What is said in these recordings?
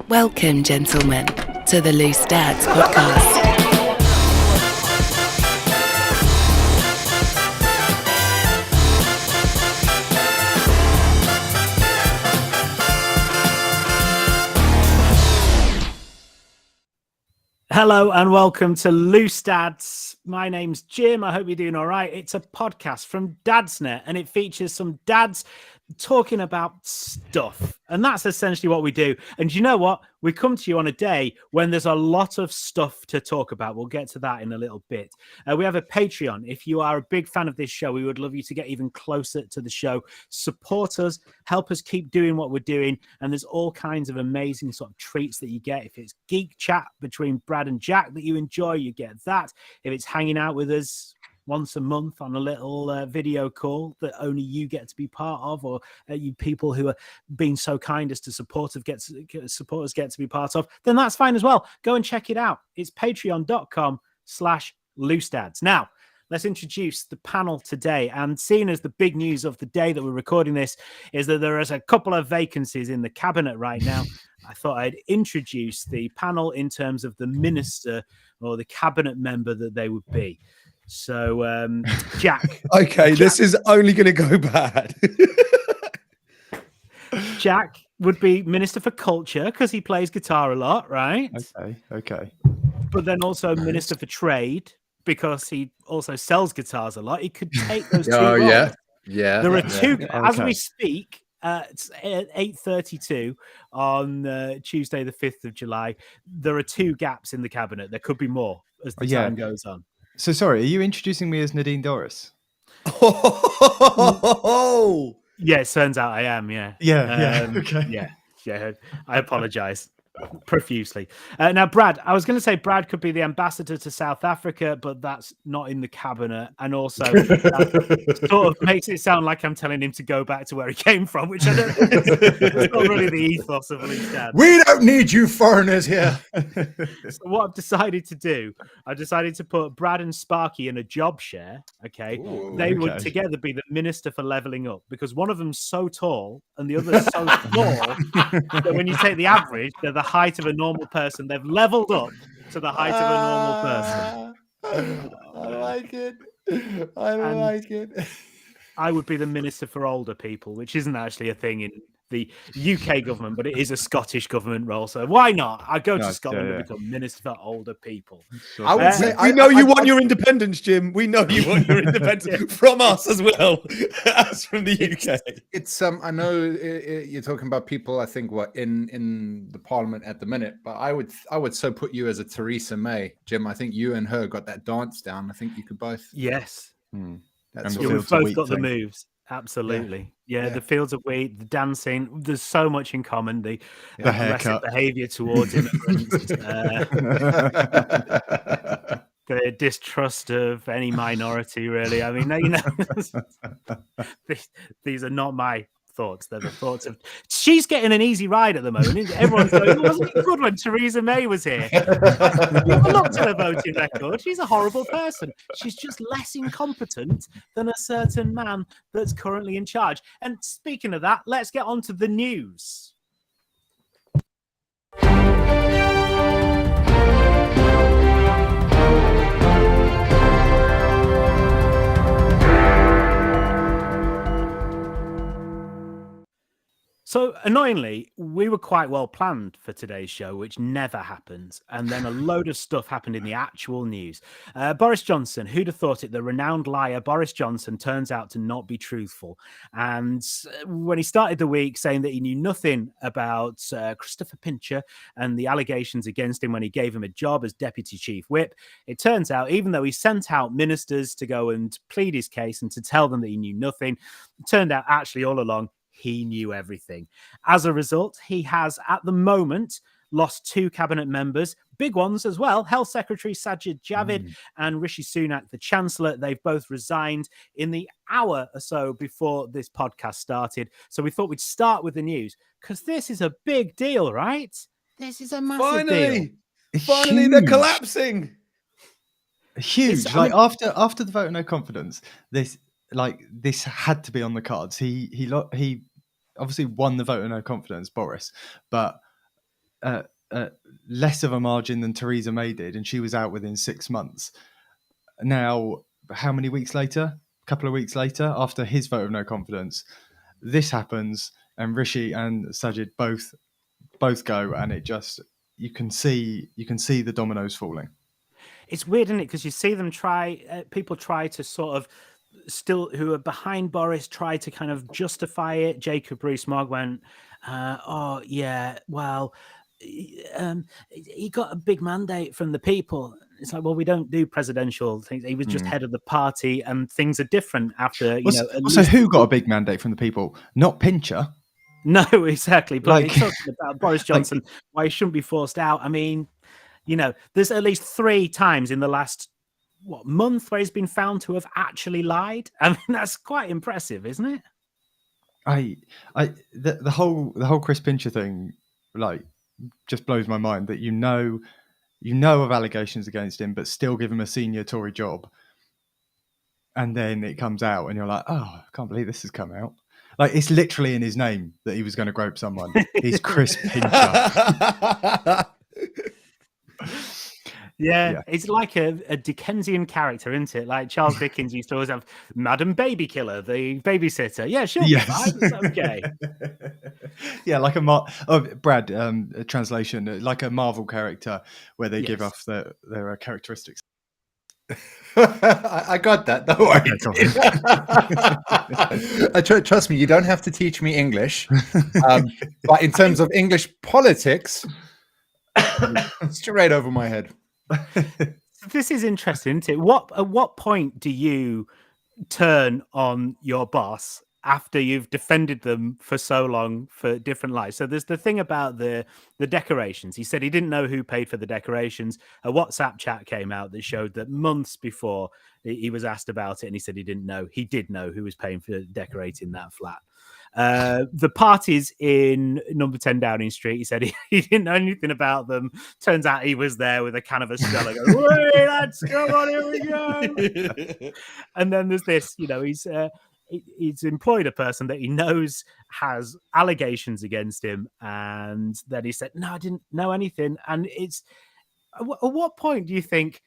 Welcome, gentlemen, to the Loose Dads podcast. Hello and welcome to Loose Dads. My name's Jim. I hope you're doing all right. It's a podcast from Dadsnet and it features some dads talking about stuff. And that's essentially what we do. And you know what? We come to you on a day when there's a lot of stuff to talk about. We'll get to that in a little bit. We have a Patreon. If you are a big fan of this show, we would love you to get even closer to the show. Support us, help us keep doing what we're doing. And there's all kinds of amazing sort of treats that you get. If it's geek chat between Brad and Jack that you enjoy, you get that. If it's hanging out with us once a month on a little video call that only you get to be part of, or you people who are being so kind as to support us get to be part of, then that's fine as well. Go and check it out. It's patreon.com/loosedads. Now, let's introduce the panel today. And seeing as the big news of the day that we're recording this is that there is a couple of vacancies in the cabinet right now, I thought I'd introduce the panel in terms of the minister or the cabinet member that they would be. So, Jack. Okay, this is only going to go bad. Jack would be Minister for Culture because he plays guitar a lot, right? Okay. But then also Minister for Trade because he also sells guitars a lot. He could take those two roles. Yeah. There are two, as Okay. we speak, it's at 8:32 on Tuesday, the 5th of July. There are two gaps in the cabinet. There could be more as the time goes on. So sorry, are you introducing me as Nadine Dorris? Oh, Yeah, it turns out I am. Yeah. Okay. Yeah. I apologize profusely. Now, Brad, I was going to say Brad could be the ambassador to South Africa, but that's not in the cabinet. And also, that sort of makes it sound like I'm telling him to go back to where he came from, which I don't think it's not really the ethos of Loose Dads. we don't need you foreigners here. So what I've decided to do, I've decided to put Brad and Sparky in a job share. Okay. Ooh, they would together be the minister for leveling up because one of them's so tall and the other's so small that when you take the average, they're the height of a normal person. They've leveled up to the height of a normal person. I like it. I like it. I would be the minister for older people, which isn't actually a thing in the UK government, but it is a Scottish government role. So why not? I go to Scotland and become minister for older people. I would say, we know you want your independence, Jim. We know you want your independence from us as well as from the UK. It's I know you're talking about people. I think in the Parliament at the minute, but I would so put you as a Theresa May, Jim. I think you and her got that dance down. I think you could both. Yes, That's we've both got the moves. Absolutely. Yeah, the fields of wheat, the dancing, there's so much in common. The haircut, behavior towards immigrants, the distrust of any minority, really. I mean, these are not my thoughts. They're the thoughts of... She's getting an easy ride at the moment. Everyone's going, wasn't it good when Theresa May was here? Looked at her voting record. She's a horrible person. She's just less incompetent than a certain man that's currently in charge. And speaking of that, let's get on to the news. So, annoyingly, we were quite well planned for today's show, which never happens. And then a load of stuff happened in the actual news. Boris Johnson, who'd have thought it, the renowned liar Boris Johnson turns out to not be truthful. And when he started the week saying that he knew nothing about Christopher Pincher and the allegations against him when he gave him a job as Deputy Chief Whip, it turns out, even though he sent out ministers to go and plead his case and to tell them that he knew nothing, it turned out actually all along, he knew everything. As a result, he has, at the moment, lost two cabinet members, big ones as well. Health Secretary Sajid Javid and Rishi Sunak, the Chancellor, they've both resigned in the hour or so before this podcast started. So we thought we'd start with the news because this is a big deal, right? This is a massive deal. Finally, they're collapsing. Huge. After the vote of no confidence, this had to be on the cards. He obviously won the vote of no confidence, Boris, but less of a margin than Theresa May did, and she was out within 6 months. Now, how many weeks later? A couple of weeks later, after his vote of no confidence, this happens, and Rishi and Sajid both go, and it just you can see the dominoes falling. It's weird, isn't it? Because you see them people try to sort of who are behind Boris, try to kind of justify it. Jacob Rees-Mogg went, oh, yeah, well, he got a big mandate from the people. It's like, well, we don't do presidential things. He was just head of the party, and things are different after, So who got a big mandate from the people? Not Pincher. No, exactly. But it's talking about Boris Johnson, why he shouldn't be forced out. I mean, there's at least 3 times in the last month where he's been found to have actually lied. I mean, that's quite impressive, isn't it? The whole Chris Pincher thing, just blows my mind that you know of allegations against him, but still give him a senior Tory job, and then it comes out, and you're like, oh, I can't believe this has come out. It's literally in his name that he was going to grope someone. He's Chris Pincher. Yeah, it's like a Dickensian character, isn't it? Like Charles Dickens used to always have Madam Baby Killer, the babysitter. Yeah, sure. Yes. It's okay. Yeah, like Brad, a translation, like a Marvel character where they give off their characteristics. I got that. Don't worry. Trust me, you don't have to teach me English. But in terms of English politics, straight over my head. This is interesting, isn't it? At what point do you turn on your boss after you've defended them for so long for different lies? So there's the thing about the decorations. He said he didn't know who paid for the decorations. A WhatsApp chat came out that showed that months before he was asked about it, and he said he didn't know. He did know who was paying for decorating that flat. The parties in number 10 Downing Street, he said he didn't know anything about them. Turns out he was there with a can of Estella going, "Wait, let's go on, here we go." And then there's this, he's employed a person that he knows has allegations against him, and then he said, no, I didn't know anything. And it's at what point do you think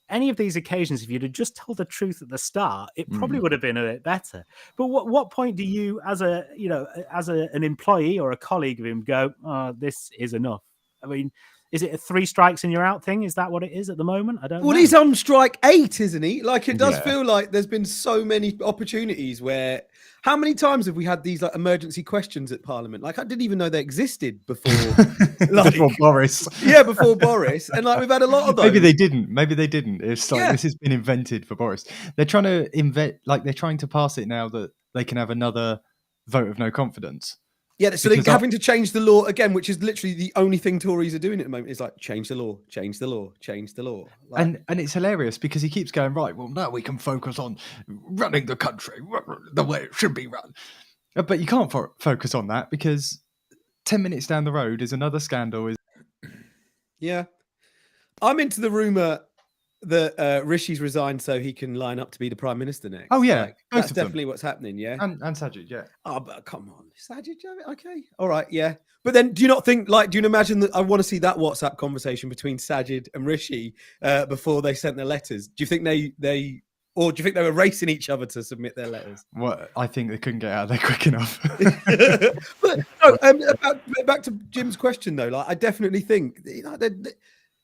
any of these occasions, if you'd have just told the truth at the start, it probably would have been a bit better? But what point do you, as an employee or a colleague of him, go, oh, this is enough? I mean, is it a 3 strikes and you're out thing? Is that what it is at the moment? I don't know. Well, he's on strike 8, isn't he? It does feel like there's been so many opportunities where... How many times have we had these emergency questions at Parliament? I didn't even know they existed before. Before Boris. Yeah, before Boris. And we've had a lot of those. Maybe they didn't. It's this has been invented for Boris. They're trying to they're trying to pass it now that they can have another vote of no confidence. Yeah, so they're having to change the law again, which is literally the only thing Tories are doing at the moment. Is change the law, change the law, change the law. And it's hilarious because he keeps going, right, well, now we can focus on running the country the way it should be run. But you can't focus on that because 10 minutes down the road is another scandal. Yeah. I'm into the rumour that Rishi's resigned so he can line up to be the Prime Minister next. Oh, yeah. That's definitely what's happening, yeah? And Sajid, yeah. Oh, but come on. Sajid Javid? Okay. All right, yeah. But then do you not think, do you imagine that I want to see that WhatsApp conversation between Sajid and Rishi before they sent their letters? Do you think or do you think they were racing each other to submit their letters? Well, I think they couldn't get out of there quick enough. But no, back to Jim's question, though, I definitely think...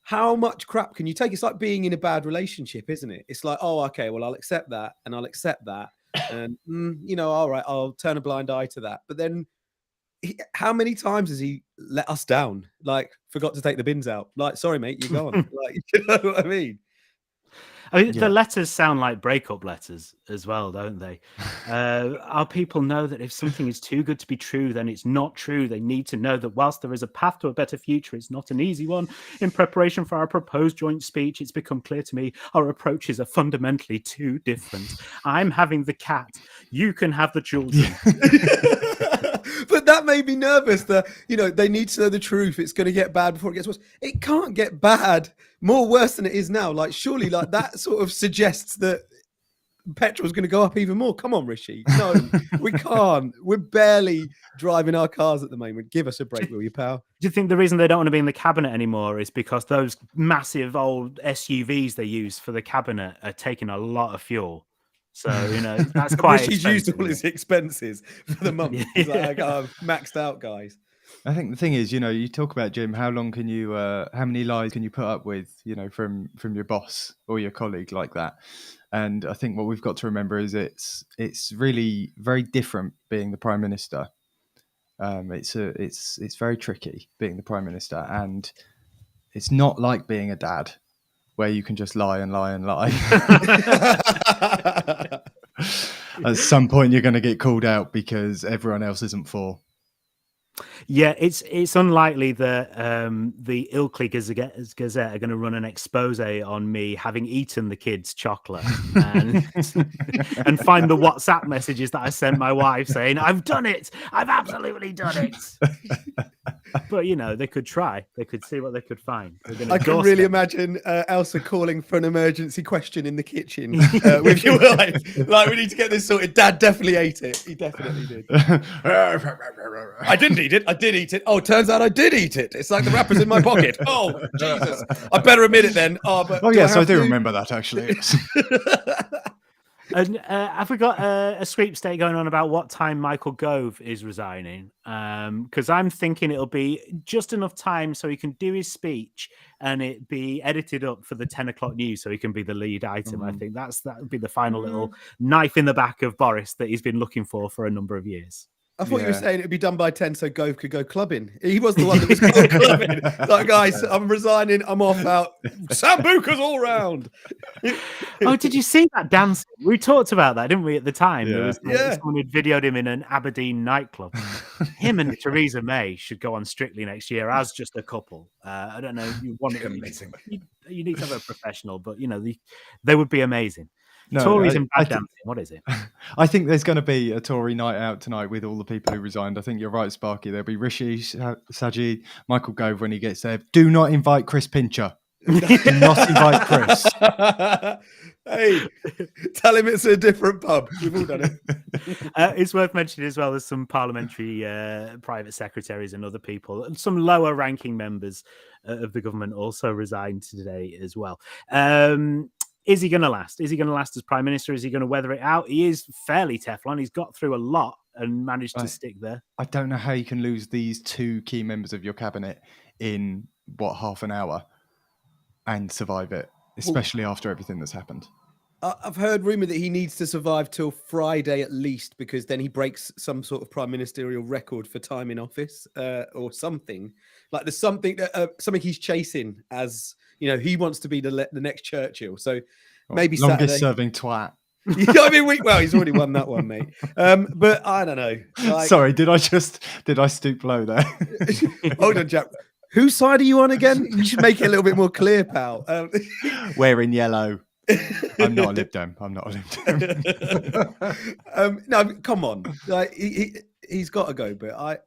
how much crap can you take? It's like being in a bad relationship, isn't it? It's like, oh, okay, well, I'll accept that and I'll accept that. And, all right, I'll turn a blind eye to that. But then how many times has he let us down? Forgot to take the bins out. Sorry, mate, you're gone. You know what I mean? The letters sound like breakup letters as well, don't they? Our people know that if something is too good to be true, then it's not true. They need to know that whilst there is a path to a better future, it's not an easy one. In preparation for our proposed joint speech, it's become clear to me our approaches are fundamentally too different. I'm having the cat. You can have the children. But that made me nervous that, they need to know the truth. It's going to get bad before it gets worse. It can't get bad more worse than it is now. Surely that sort of suggests that petrol's going to go up even more. Come on, Rishi. No, we can't. We're barely driving our cars at the moment. Give us a break, will you, pal? Do you think the reason they don't want to be in the cabinet anymore is because those massive old SUVs they use for the cabinet are taking a lot of fuel? So, that's quite Rishi's used expensive, all his expenses for the month. He's like, I've maxed out, guys. I think the thing is, you talk about, Jim, how long can you, how many lies can you put up with, from your boss or your colleague like that? And I think what we've got to remember is it's really very different being the Prime Minister. It's very tricky being the Prime Minister, and it's not like being a dad where you can just lie and lie and lie. At some point, you're going to get called out because everyone else isn't for. Yeah, it's unlikely that the Ilkley Gazette are going to run an expose on me having eaten the kids' chocolate and find the WhatsApp messages that I sent my wife saying, I've done it. I've absolutely done it. But, they could try. They could see what they could find. I can really imagine Elsa calling for an emergency question in the kitchen with your wife. Like, we need to get this sorted. Dad definitely ate it. He definitely did. I didn't eat it. I did eat it. Oh, turns out I did eat it. It's like the wrapper's in my pocket. Oh, Jesus. I better admit it then. Oh, yes, I do remember that, actually. And have we got a sweepstake going on about what time Michael Gove is resigning? Because I'm thinking it'll be just enough time so he can do his speech and it be edited up for the 10 o'clock news so he can be the lead item. I think that would be the final little knife in the back of Boris that he's been looking for a number of years. I thought you were saying it'd be done by 10 so Gove could go clubbing. He was the one that was going clubbing. Like, guys, I'm resigning. I'm off out. Sambucas all round. Oh, did you see that dancing? We talked about that, didn't we, at the time? Yeah. There was someone had videoed him in an Aberdeen nightclub. Him and Theresa May should go on Strictly next year as just a couple. I don't know. You need to have a professional, but, they would be amazing. No, Tories and bad dancing. What is it? I think there's going to be a Tory night out tonight with all the people who resigned. I think you're right, Sparky. There'll be Rishi, Sajid, Michael Gove when he gets there. Do not invite Chris Pincher. Do not invite Chris. Hey, tell him it's a different pub. We've all done it. It's worth mentioning as well, there's some parliamentary private secretaries and other people, and some lower ranking members of the government also resigned today as well. Is he going to last? Is he going to last as Prime Minister? Is he going to weather it out? He is fairly Teflon. He's got through a lot and managed to stick there. I don't know how you can lose these two key members of your cabinet in, half an hour and survive it, especially after everything that's happened. I've heard rumour that he needs to survive till Friday at least, because then he breaks some sort of prime ministerial record for time in office or something. Like there's something he's chasing as, he wants to be the next Churchill. So maybe longest Saturday. Serving twat. He's already won that one, mate. But I don't know. Sorry, did I stoop low there? Hold on, Jack. Whose side are you on again? You should make it a little bit more clear, pal. Wearing yellow. I'm not a Lib Dem. No, come on. Like he's got to go, but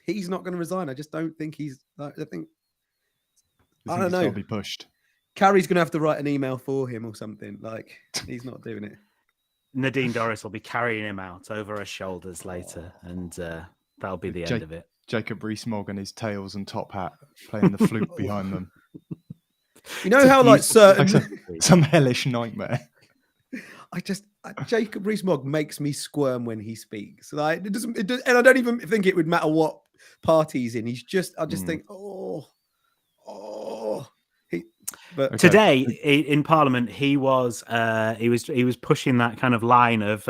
he's not going to resign. I just don't think he's. I don't know. He'll be pushed. Carrie's going to have to write an email for him or something. Like he's not doing it. Nadine Dorris will be carrying him out over her shoulders later, and that'll be the end of it. Jacob Rees-Mogg and his tails and top hat playing the flute behind them. You know how certain some hellish nightmare. Jacob Rees-Mogg makes me squirm when he speaks. Like it doesn't, and I don't even think it would matter what party he's in. I just think, But today in Parliament, he was pushing that kind of line of,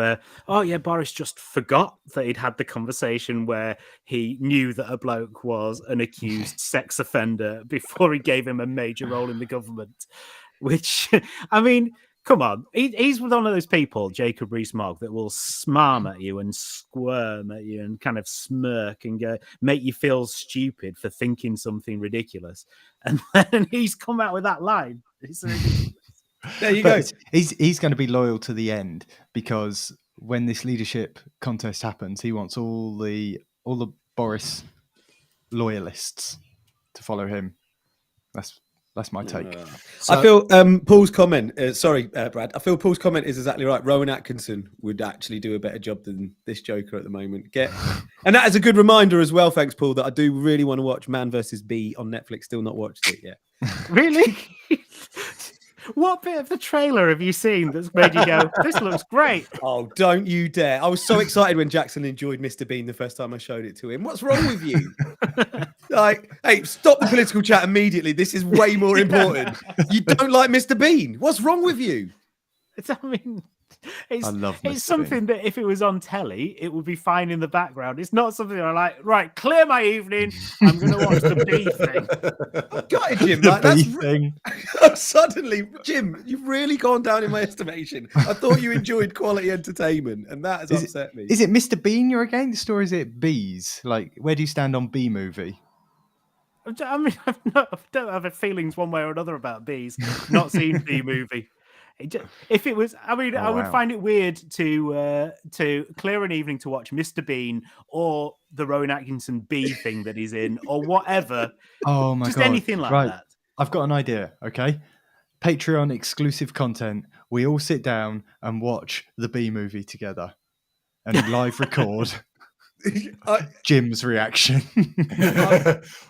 Boris just forgot that he'd had the conversation where he knew that a bloke was an accused sex offender before he gave him a major role in the government. Which, I mean, come on, he's one of those people, Jacob Rees-Mogg, that will smarm at you and squirm at you and kind of smirk and make you feel stupid for thinking something ridiculous. And then he's come out with that line. There you go. He's going to be loyal to the end, because when this leadership contest happens, he wants all the Boris loyalists to follow him. That's my take. I feel Paul's comment. Sorry, Brad. I feel Paul's comment is exactly right. Rowan Atkinson would actually do a better job than this Joker at the moment. And that is a good reminder as well. Thanks, Paul. That I do really want to watch Man vs. Bee on Netflix. Still not watched it yet. Really? What bit of the trailer have you seen that's made you go, this looks great? Oh, don't you dare. I was so excited when Jackson enjoyed Mr. Bean the first time I showed it to him. What's wrong with you? Like, hey, stop the political chat immediately. This is way more important. You don't like Mr. Bean. What's wrong with you? I love it's Mr. something that if it was on telly, it would be fine in the background. It's not something that I'm like, right, clear my evening. I'm going to watch the Bee thing. I got it, Jim. The Like, that's bee thing. suddenly, Jim, you've really gone down in my estimation. I thought you enjoyed quality entertainment, and that has upset me. Is it Mr. Bean you're against, or is it bees? Like, where do you stand on Bee movie? I mean, I don't have feelings one way or another about bees. Not seen Bee movie. If it was, I mean, I would find it weird to clear an evening to watch Mr. Bean or the Rowan Atkinson Bee thing that he's in, or whatever. Oh my god! Just anything like that. I've got an idea. Okay, Patreon exclusive content. We all sit down and watch the Bee movie together, and live record Jim's reaction.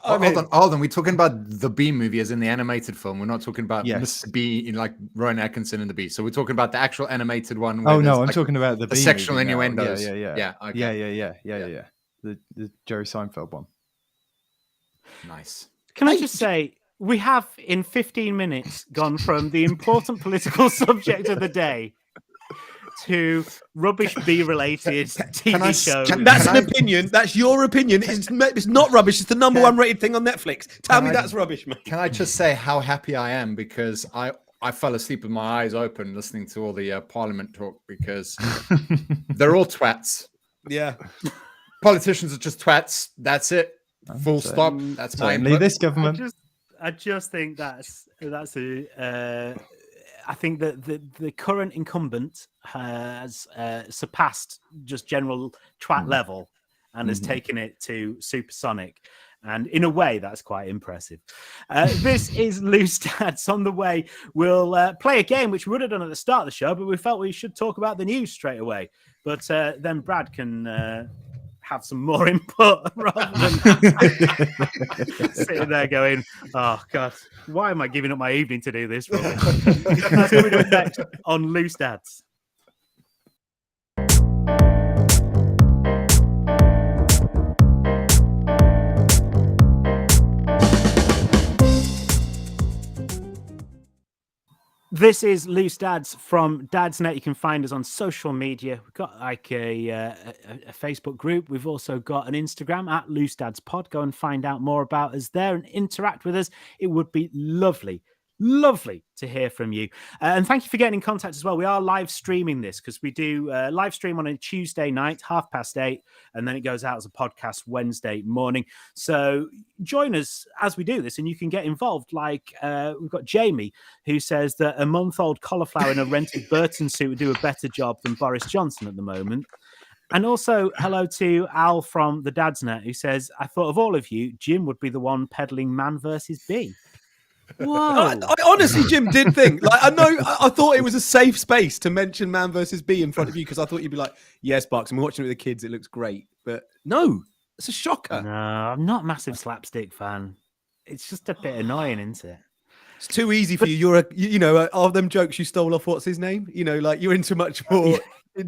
Hold on. We're talking about the Bee movie as in the animated film. We're not talking about Yes. Mr. Bee in like Rowan Atkinson and the Bee. So we're talking about the actual animated one. Oh where no, there's, I'm like, talking about the Bee sexual movie now. innuendos. Yeah. Okay. Yeah. The Jerry Seinfeld one. Nice. Can I just say, we have in 15 minutes gone from the important political subject of the day to rubbish bee-related TV shows. That's an opinion. That's your opinion. It's not rubbish. It's the number one rated thing on Netflix. Tell me that's rubbish, mate. Can I just say how happy I am because I fell asleep with my eyes open listening to all the Parliament talk because they're all twats. Yeah. Politicians are just twats. That's it. Full stop. That's my Certainly input. this government. I just think I think that the current incumbent has surpassed just general twat level and has taken it to supersonic. And in a way, that's quite impressive. This is Loose Dads. On the way, we'll play a game, which we would have done at the start of the show, but we felt we should talk about the news straight away. But then Brad can have some more input rather than sitting there going, oh, God, why am I giving up my evening to do this? That's coming up next on Loose Dads. This is Loose Dads from Dadsnet. You can find us on social media. We've got like a Facebook group. We've also got an Instagram at Loose Dads Pod. Go and find out more about us there and interact with us. It would be lovely to hear from you. And thank you for getting in contact as well. We are live streaming this because we do live stream on a Tuesday night, 8:30, and then it goes out as a podcast Wednesday morning. So join us as we do this and you can get involved. Like we've got Jamie who says that a month-old cauliflower in a rented Burton suit would do a better job than Boris Johnson at the moment. And also hello to Al from the Dadsnet who says, I thought of all of you, Jim would be the one peddling Man versus Bee. Whoa. I honestly, Jim, did think I thought it was a safe space to mention Man versus Bee in front of you because I thought you'd be like, yes, Bucks, I'm watching it with the kids, it looks great. But no, it's a shocker. No, I'm not a massive slapstick fan. It's just a bit annoying, isn't it? It's too easy for you. You're all them jokes you stole off. What's his name? Like you're into much more.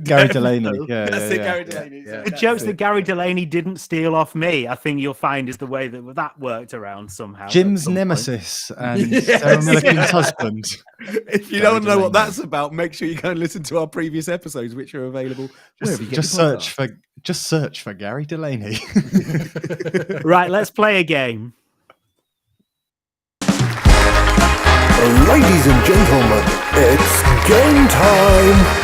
Gary Delaney. Gary Delaney. The jokes that Gary Delaney didn't steal off me, I think you'll find is the way that worked around somehow. Jim's nemesis and Sarah Millican's husband. If you don't know what that's about, make sure you go and listen to our previous episodes, which are available. Just search for Gary Delaney. Right, let's play a game. Ladies and gentlemen, it's game time.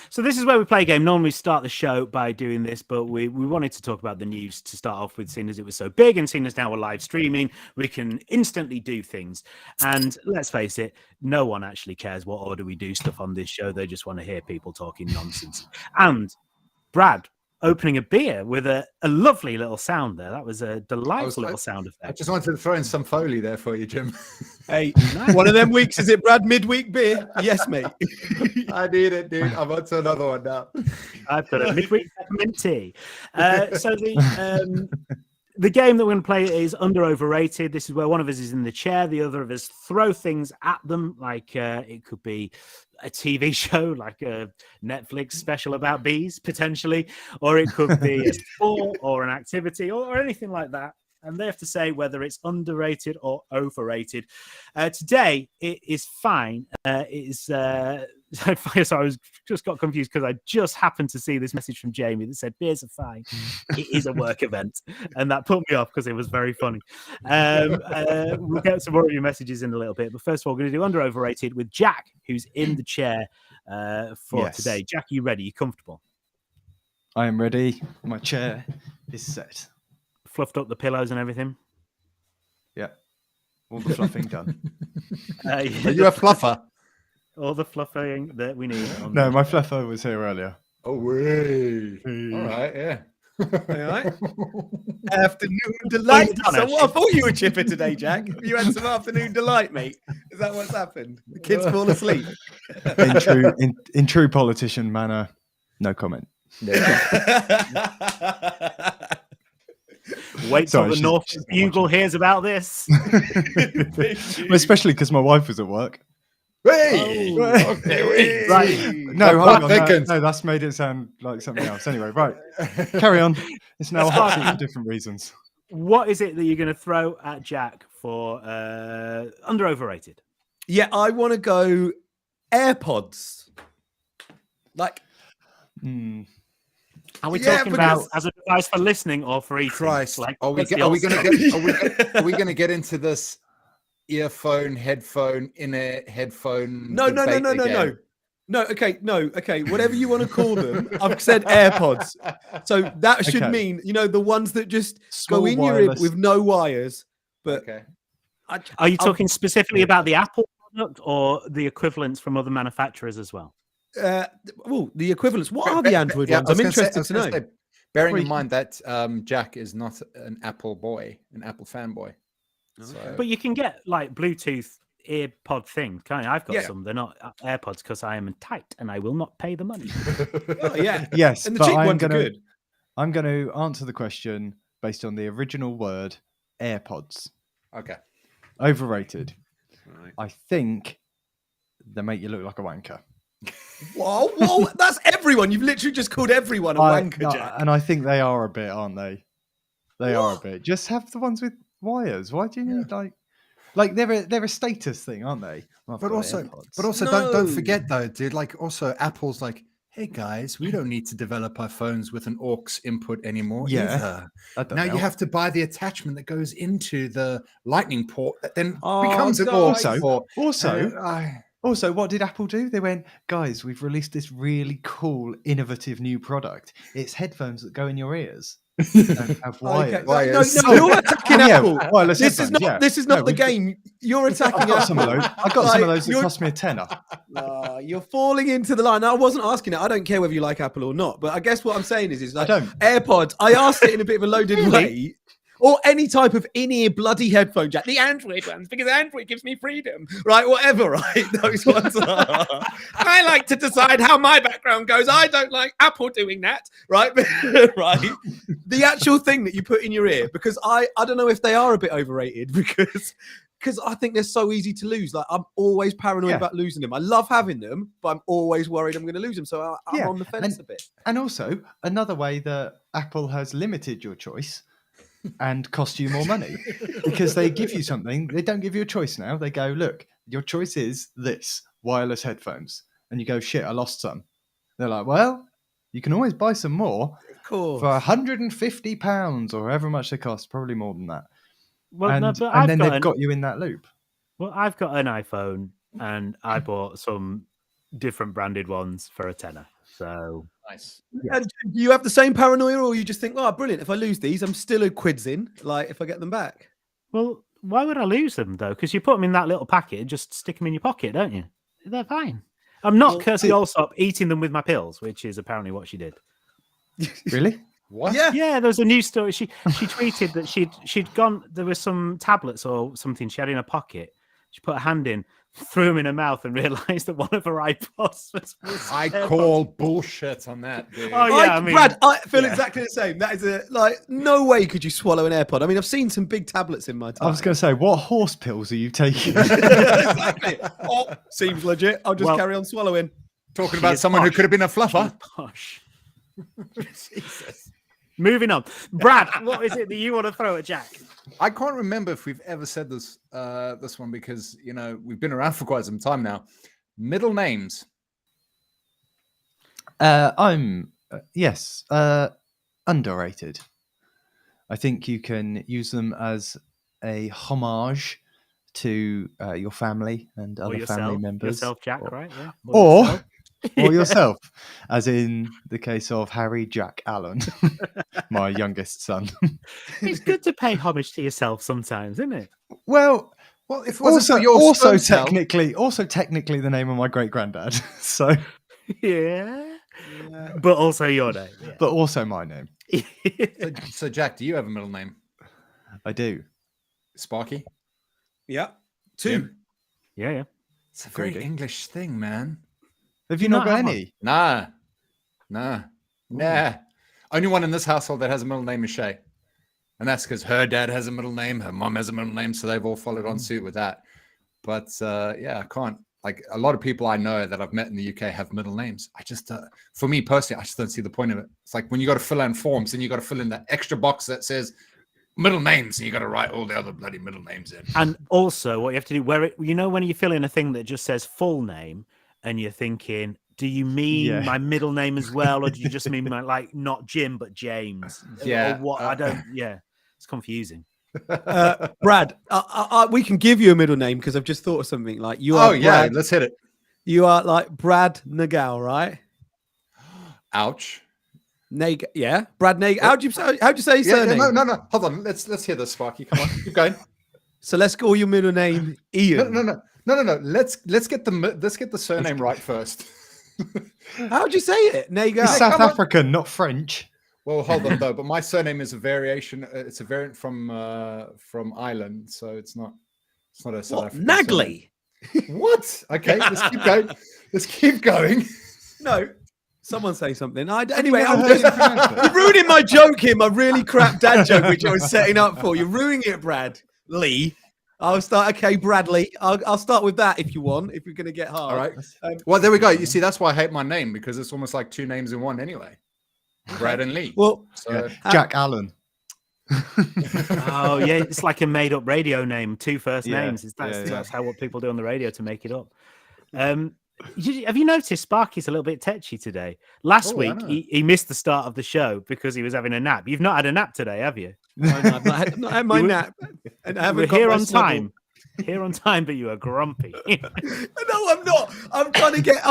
So this is where we play a game. Normally we start the show by doing this, but we wanted to talk about the news to start off with, seeing as it was so big and seeing as now we're live streaming, we can instantly do things. And let's face it, no one actually cares what order we do stuff on this show. They just want to hear people talking nonsense. And Brad, opening a beer with a lovely little sound there. That was a delightful I- little sound I effect. just wanted to throw in some Foley there for you, Jim. Hey, one of them weeks, is it Brad midweek beer? Yes, mate. I need it, dude. I'm on to another one now. I've got a midweek peppermint tea. So the game that we're going to play is under overrated. This is where one of us is in the chair, the other of us throw things at them, like it could be a TV show, like a Netflix special about bees, potentially, or it could be a sport or an activity or anything like that. And they have to say whether it's underrated or overrated. Today, it is fine. It is. So I was just got confused because I just happened to see this message from Jamie that said beers are fine. It is a work event, and that put me off because it was very funny. We'll get some more of your messages in a little bit, but first of all, we're going to do under overrated with Jack, who's in the chair for today. Jack, are you ready? You comfortable? I am ready. My chair is set. Fluffed up the pillows and everything. Yeah, all the fluffing done. Are you a fluffer? All the fluffing that we need. No, my fluffer was here earlier. Oh, way. All right, yeah. All right. Afternoon delight. I thought you were chipper today, Jack. You had some afternoon delight, mate. Is that what's happened? The kids fall asleep. In true politician manner, no comment. Wait till the North Bugle hears about this. Well, especially because my wife was at work. Hey! Okay, Right. No, hold on, no, that's made it sound like something else. Anyway, right. Carry on. It's now a hot seat for different reasons. What is it that you're going to throw at Jack for under overrated? Yeah, I want to go AirPods. Like, Are we Yeah, talking because- about as a device for listening or for eating? Christ, Like, are we what's the going answer? to are we going to get into this earphone, headphone, in-ear headphone? no. Okay. Whatever you want to call them. I've said AirPods. So that should Okay. mean, the ones that just Small go in your ear wireless. with no wires. But Okay. Are you talking specifically about the Apple product or the equivalents from other manufacturers as well? The equivalents. What are the Android ones? I'm interested to know. Bearing in mind that Jack is not an Apple boy, an Apple fanboy. So, But you can get like Bluetooth earpod things, can't you? I've got Yeah. some. They're not AirPods because I am tight and I will not pay the money. Oh, yeah. Yes, And the but cheap I'm ones are gonna- good. I'm going to answer the question based on the original word, AirPods. okay. Overrated. Right. I think they make you look like a wanker. Whoa, that's everyone. You've literally just called everyone a wanker, No, Jack. and I think they are a bit, aren't they? They are a What? bit. Just have the ones with wires. Why do you need like they're a status thing, aren't they? I've But got also, AirPods. don't No. forget though, dude. Like, also, Apple's like, hey guys, we don't need to develop our phones with an aux input anymore. Yeah. Either. That don't Now you help. have to buy the attachment that goes into the Lightning port that then Oh, becomes an guys. aux port. Also, Also, what did Apple do? They went, guys, we've released this really cool, innovative new product. It's headphones that go in your ears. Don't have wires. Wires. No, you're attacking Yeah, Apple. wireless This is headphones, not. yeah. This is not No, the we've got- game. You're attacking I've got Apple. some of those. I've got some of those that you're- cost me a tenner. You're falling into the line. I wasn't asking it. I don't care whether you like Apple or not. But I guess what I'm saying is like I don't. AirPods. I asked it in a bit of a loaded way. Or any type of in-ear bloody headphone jack. The Android ones, because Android gives me freedom. Right, whatever, right? Those ones are. I like to decide how my background goes. I don't like Apple doing that, right? Right. The actual thing that you put in your ear, because I don't know if they are a bit overrated because I think they're so easy to lose. Like, I'm always paranoid Yeah. about losing them. I love having them, but I'm always worried I'm going to lose them. So I'm Yeah, on the fence a bit. And also, another way that Apple has limited your choice and cost you more money because they give you something. They don't give you a choice now. They go, look, your choice is this wireless headphones. And you go, shit, I lost some. They're like, well, you can always buy some more Cool. for £150 or however much they cost, probably more than that. Well, and no, but and I've then got they've got you in that loop. Well, I've got an iPhone and I bought some different branded ones for a tenner. So Nice. And do you have the same paranoia, or you just think, oh, brilliant, if I lose these, I'm still a quid's in, like if I get them back? well, why would I lose them though? Because you put them in that little packet and just stick them in your pocket, don't you? They're fine. I'm not Well, Kirsty Allsop eating them with my pills, which is apparently what she did. Really? What? Yeah. Yeah, there was a news story. She tweeted that she'd gone. There were some tablets or something she had in her pocket. She put her hand in, threw them in her mouth, and realised that one of her iPods was I AirPods. call bullshit on that, dude. Oh, yeah, I mean, Brad, I feel yeah. exactly the same. That is no way could you swallow an AirPod. I mean, I've seen some big tablets in my time. I was going to say, what horse pills are you taking? Exactly. Oh, seems legit. I'll just Well- carry on swallowing. Talking She about is someone who posh. could have been a fluffer. Posh. Moving on, Brad. What is it that you want to throw at Jack? I can't remember if we've ever said this this one because we've been around for quite some time now. Middle names. I'm underrated. I think you can use them as a homage to your family and Or other family members. yourself, Jack, right? Yeah. Or yourself. or yourself, as in the case of Harry Jack Allen, my youngest son. It's good to pay homage to yourself sometimes, isn't it? Well, Well, if it wasn't for your also sperm cell- technically the name of my great granddad. So, Yeah. But also your name. but also my name. Yeah. So, Jack, do you have a middle name? I do. Sparky? Yeah. 2. Jim? Yeah. It's a very Greedy. English thing, man. Have you Do not not got have any? Nah. Only one in this household that has a middle name is Shay. And that's because her dad has a middle name, her mom has a middle name, so they've all followed on suit with that. But I can't. Like a lot of people I know that I've met in the UK have middle names. I just, for me personally, I just don't see the point of it. It's like when you got to fill in forms and you got to fill in that extra box that says middle names, and you got to write all the other bloody middle names in. And also, what you have to do, when you fill in a thing that just says full name, and you're thinking, do you mean my middle name as well, or do you just mean my not Jim but James? Yeah. Or what? I don't. Yeah, it's confusing. Brad, we can give you a middle name because I've just thought of something. Like you are. Oh yeah, Brad, let's hit it. you are like Brad Nagel, right? Ouch. Yeah, Brad Nagel. How'd you say his surname? No. Hold on. Let's hear this, Sparky. Come on, keep going. So let's call your middle name Ian. No. Let's get the surname right first. How'd you say it? Nagel. He's South come on. African, not French. Well, hold on though. But my surname is a variation. It's a variant from Ireland, so it's not a South What? African Nagley? surname. What? Okay, let's keep going. Let's keep going. No. Someone say something. Anyway, never I'm heard just, him pronounce it? you're ruining my joke here, my really crap dad joke, which I was setting up for. You're ruining it, Brad. Lee. I'll start. Okay, Bradley. I'll start with that if you want. If you're going to get hard. All right. Well, there we go. You see, that's why I hate my name because it's almost like two names in one anyway. Brad and Lee. Well, So Jack Allen. Oh yeah, it's like a made-up radio name. 2 first Yeah, names. That's yeah. how what people do on the radio to make it up. Have you noticed Sparky's a little bit tetchy today? Last Oh, I week know. he missed the start of the show because he was having a nap. You've not had a nap today, have you? I've not had my You were- nap. And I You were haven't got here my on snuggle. time. Here on time, but you were grumpy. No, I'm not. I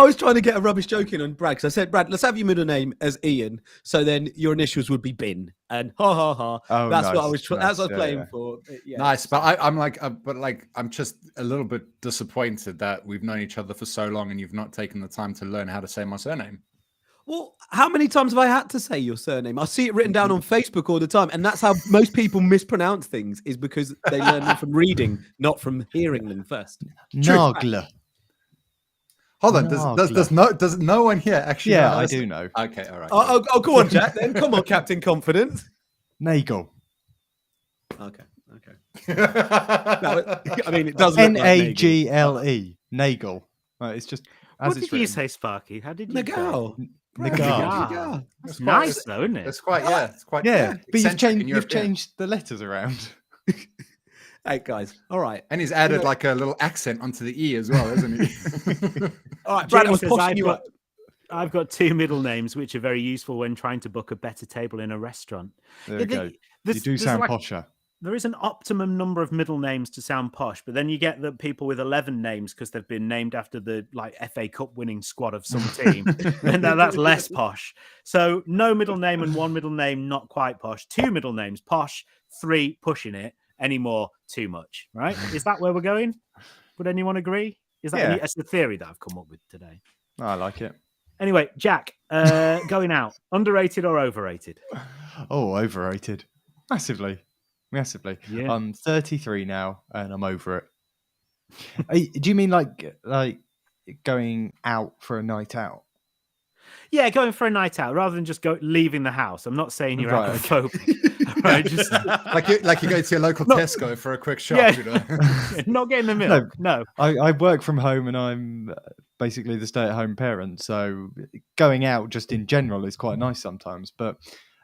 was trying to get a rubbish joke in on Brad because I said, Brad, let's have your middle name as Ian, so then your initials would be Bin, and ha ha ha. Oh, that's nice, what I was. That's what I was nice, playing yeah. for. Yeah. nice, but I'm just a little bit disappointed that we've known each other for so long and you've not taken the time to learn how to say my surname. Well, how many times have I had to say your surname? I see it written down on Facebook all the time, and that's how most people mispronounce things. Is because they learn them from reading, not from hearing them first. Nagler. Hold on, No, does no one here actually? Yeah, know how I to say- do know. Okay, all right. Oh, go on, Jack. Then come on, Captain Confidence. Nagel. Okay. I mean, it does. Look like Nagle. Nagel. It's just as What it's did you written. say, Sparky? How did you Nagel. Nagel. Nagel. It's nice though, isn't it? It's quite, yeah, it's quite. Yeah, but you've eccentric and changed. You've European. changed the letters around. Hey guys, all right, And he's added like a little accent onto the E as well, isn't he? all right. Brad, I Jamie was says, pushing you up. I've got 2 middle names which are very useful when trying to book a better table in a restaurant. There we Yeah, go. You there's- do there's sound like- posher. There is an optimum number of middle names to sound posh, but then you get the people with 11 names because they've been named after the FA Cup winning squad of some team, and that's less posh. So no middle name and 1 middle name, not quite posh. 2 middle names, posh. 3, pushing it. Any more, too much. Right? Is that where we're going? Would anyone agree? Is that Yeah. that's the theory that I've come up with today? I like it. Anyway, Jack, going out, underrated or overrated? Oh, overrated. Massively. Yeah. I'm 33 now and I'm over it. Do you mean like going out for a night out? Yeah, going for a night out rather than just leaving the house. I'm not saying you're Right, okay. agoraphobic. Right, just like you go to your local Tesco for a quick shop. Yeah. You know? not getting the milk. No. I work from home and I'm basically the stay-at-home parent, so going out just in general is quite nice sometimes, but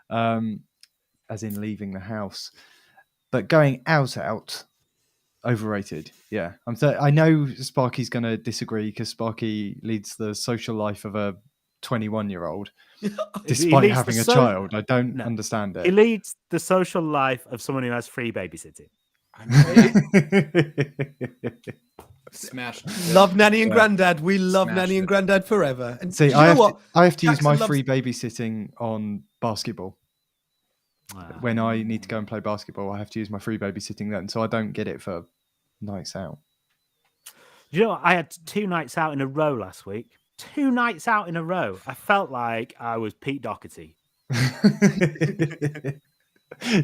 as in leaving the house. But going out, overrated. Yeah, I know Sparky's going to disagree because Sparky leads the social life of a 21-year-old, despite leads having the a child. I don't understand He it. leads the social life of someone who has free babysitting. Smashed. Love nanny and granddad. We love Smashed nanny and it. granddad forever. And See, do you know I have to use Jackson my loves- free babysitting on basketball. When I need to go and play basketball, I have to use my free babysitting then, so I don't get it for nights out. You know what? I had 2 nights out in a row last week. 2 nights out in a row. I felt like I was Pete Doherty.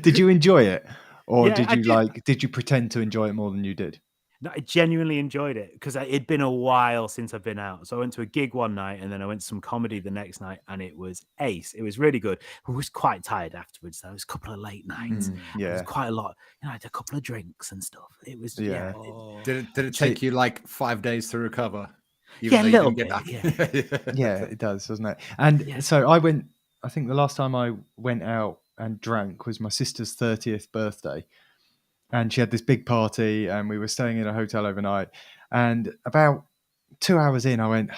Did you enjoy it, or Yeah, I did you pretend to enjoy it more than you did? No, I genuinely enjoyed it because it'd been a while since I've been out. So I went to a gig one night and then I went to some comedy the next night and it was ace. It was really good. I was quite tired afterwards. There was a couple of late nights. It Yeah, was quite a lot. I had a couple of drinks and stuff. It was, Yeah. Did it take you like 5 days to recover? Yeah, a though you little didn't bit, that- yeah, it does, doesn't it? And so I went. I think the last time I went out and drank was my sister's 30th birthday. And she had this big party and we were staying in a hotel overnight. And about 2 hours in, I went,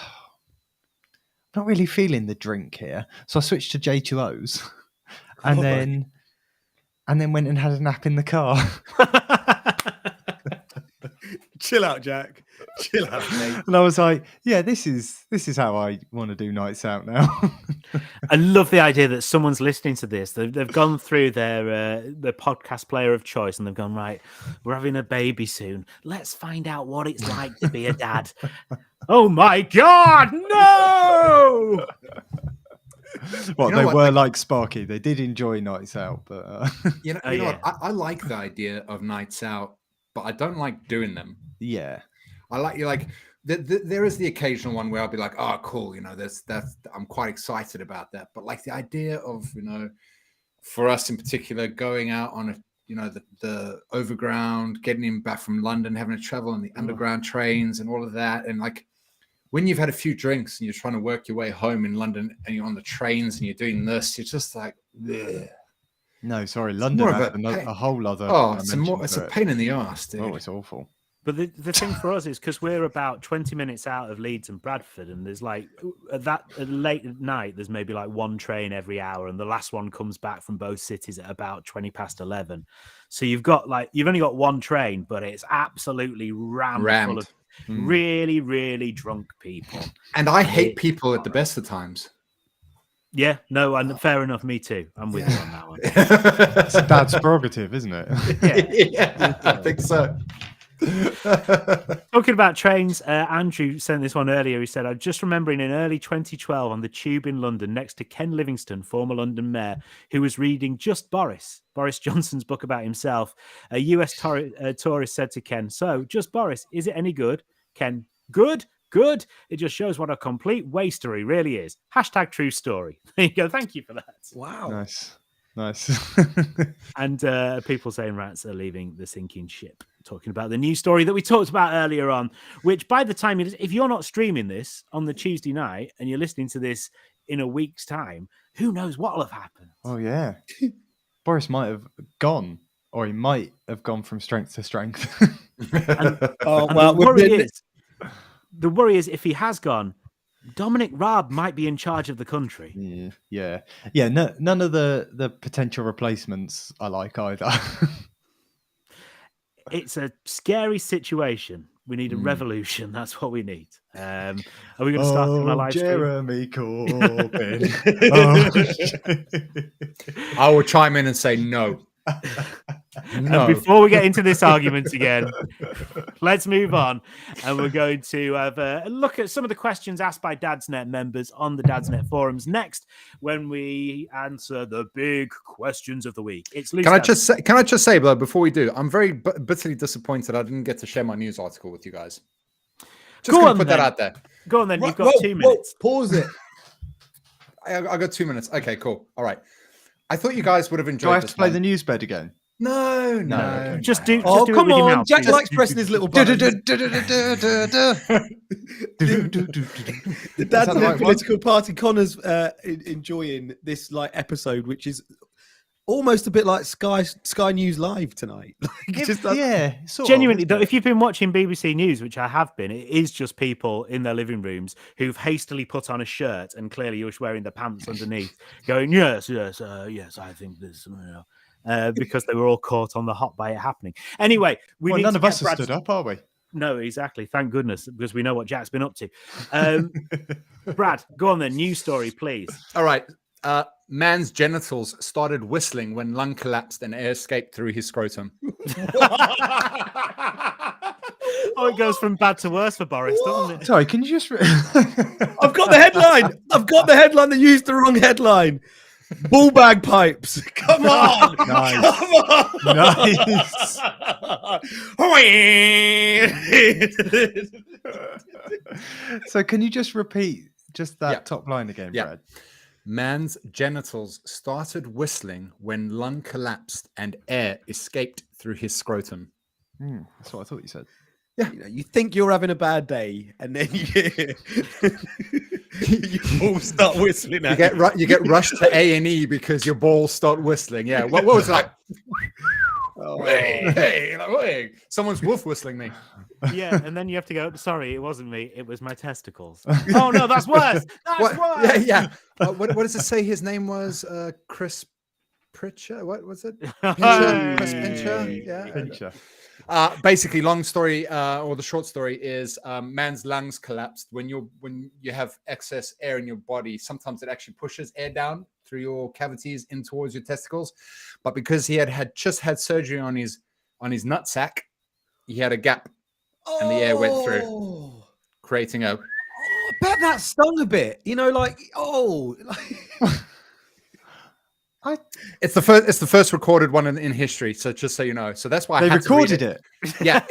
not really feeling the drink here. So I switched to J2Os and then went and had a nap in the car. Chill out, Jack. Chill out, mate. And I was like, yeah, this is how I want to do nights out now. I love the idea that someone's listening to this. They've gone through their podcast player of choice and they've gone, right, we're having a baby soon. Let's find out what it's like to be a dad. Oh my God, no! Well, You know they what? were like Sparky. They did enjoy nights out, but You know, what? I like the idea of nights out, but I don't like doing them. yeah. I like there is the occasional one where I'll be like, oh, cool, you know, that's I'm quite excited about that. But like the idea of, you know, for us in particular, going out on the overground, getting him back from London, having to travel on the underground trains and all of that, and like when you've had a few drinks and you're trying to work your way home in London and you're on the trains and you're doing this, you're just like, ugh. No, sorry, London more of has a whole other. It's a pain in the ass, dude. Oh, it's awful. But the thing for us is because we're about 20 minutes out of Leeds and Bradford, and there's like late at night, there's maybe like one train every hour, and the last one comes back from both cities at about 20 past 11. So you've only got one train, but it's absolutely rammed. Full of really, really drunk people. And I hate people at the best of times. Yeah, no, and fair enough. Me too. I'm with you on that one. It's a dad's prerogative, isn't it? Yeah, I think so. Talking about trains, Andrew sent this one earlier. He said, I'm just remembering in early 2012 on the tube in London next to Ken Livingstone, former London mayor, who was reading Just Boris Johnson's book about himself. A US tourist said to Ken, so, Just Boris, is it any good? Ken, good. It just shows what a complete waster he really is. # true story. There you go. Thank you for that. Wow. Nice. And people saying rats are leaving the sinking ship. Talking about the news story that we talked about earlier on, which by the time if you're not streaming this on the Tuesday night and you're listening to this in a week's time, who knows what'll have happened? Oh yeah, Boris might have gone, or he might have gone from strength to strength. And the worry is if he has gone, Dominic Raab might be in charge of the country. Yeah. None of the potential replacements I like either. It's a scary situation. We need a revolution. That's what we need. Are we going to start on a live Jeremy Corbyn. I will chime in and say no. No. And before we get into this argument again, let's move on. And we're going to have a look at some of the questions asked by Dadsnet members on the Dadsnet forums next when we answer the big questions of the week. It's Loose Can I Dads. just say, though, before we do, I'm very bitterly disappointed I didn't get to share my news article with you guys. Just Go gonna on, put then. that out there. Go on then, you've got Whoa, 2 whoa, minutes. pause it. I got 2 minutes. Okay, cool. All right. I thought you guys would have enjoyed Do I have this to play one. the news bed again? No. Just do Oh, it come with your on. mouth. Jack please. likes pressing his little buttons. The Dadsnet the right one? political party. Connor's enjoying this episode, which is almost a bit like Sky News Live tonight. Yeah, sort Genuinely, of, though, isn't if you've been watching BBC News, which I have been, it is just people in their living rooms who've hastily put on a shirt and clearly you're wearing the pants underneath, going, yes, I think this, because they were all caught on the hot by it happening. Anyway, Well, need none to of get us have Brad's- stood up, are we? No, exactly. Thank goodness, because we know what Jack's been up to. Brad, go on then. News story, please. All right. Man's genitals started whistling when lung collapsed and air escaped through his scrotum. Oh, it goes from bad to worse for Boris, doesn't it? Sorry, can you just... I've got the headline. I've got the headline. They used the wrong headline. Ball bag pipes. Come on. Nice. Come on. Nice. So can you just repeat just that Yeah. top line again, Yeah. Brad? Man's genitals started whistling when lung collapsed and air escaped through his scrotum. That's what I thought you said. You think you're having a bad day, and then you all start whistling. You get rushed to A&E because your balls start whistling. Yeah. What was it like? Hey, someone's wolf whistling me. Yeah, and then you have to go, sorry, it wasn't me, it was my testicles. Oh, no, that's worse. That's What? worse. Yeah. What does it say? His name was Chris Pritchard. What was it? Pincher? Chris Pincher. Yeah. Pincher. Basically, long story or the short story is man's lungs collapsed when you have excess air in your body. Sometimes it actually pushes air down through your cavities in towards your testicles, but because he had just had surgery on his nutsack, he had a gap and the air went through, creating a. I bet that stung a bit. It's the first recorded one in history. So just so you know, so that's why They I had recorded to read it. Yeah.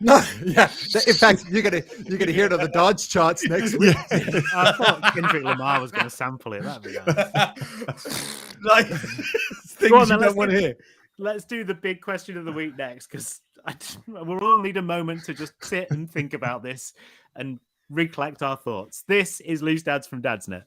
No. Yeah. In fact, you're gonna hear it on the Dodge charts next week. I thought Kendrick Lamar was going to sample it. That'd be nice. Things Go on, you then, don't want to hear. Let's do the big question of the week next, because we'll all need a moment to just sit and think about this and recollect our thoughts. This is Loose Dads from Dadsnet.